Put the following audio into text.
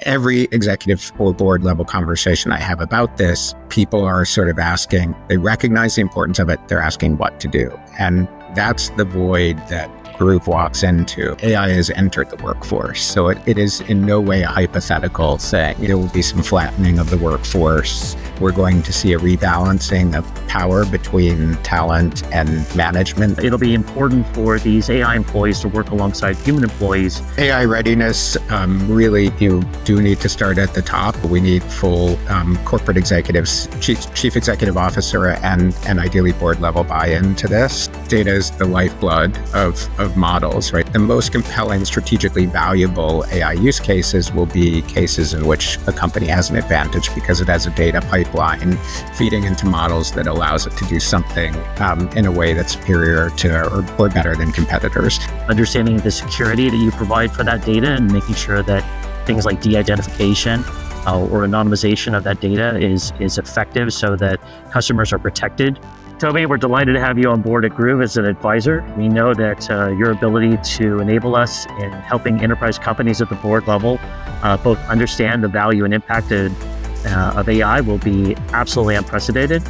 every executive or board level conversation I have about this, people are sort of asking, they recognize the importance of it, they're asking what to do. And that's the void that Gruve walks into. AI has entered the workforce. So it is in no way a hypothetical saying there will be some flattening of the workforce. We're going to see a rebalancing of power between talent and management. It'll be important for these AI employees to work alongside human employees. AI readiness, really, you do need to start at the top. We need full corporate executives, chief executive officer, and ideally board level buy-in to this. Data is the lifeblood of models, right? The most compelling, strategically valuable AI use cases will be cases in which a company has an advantage because it has a data pipeline feeding into models that allows it to do something in a way that's superior to or better than competitors. Understanding the security that you provide for that data and making sure that things like de-identification or anonymization of that data is effective so that customers are protected. Toby, we're delighted to have you on board at Gruve as an advisor. We know that your ability to enable us in helping enterprise companies at the board level both understand the value and impact of AI will be absolutely unprecedented.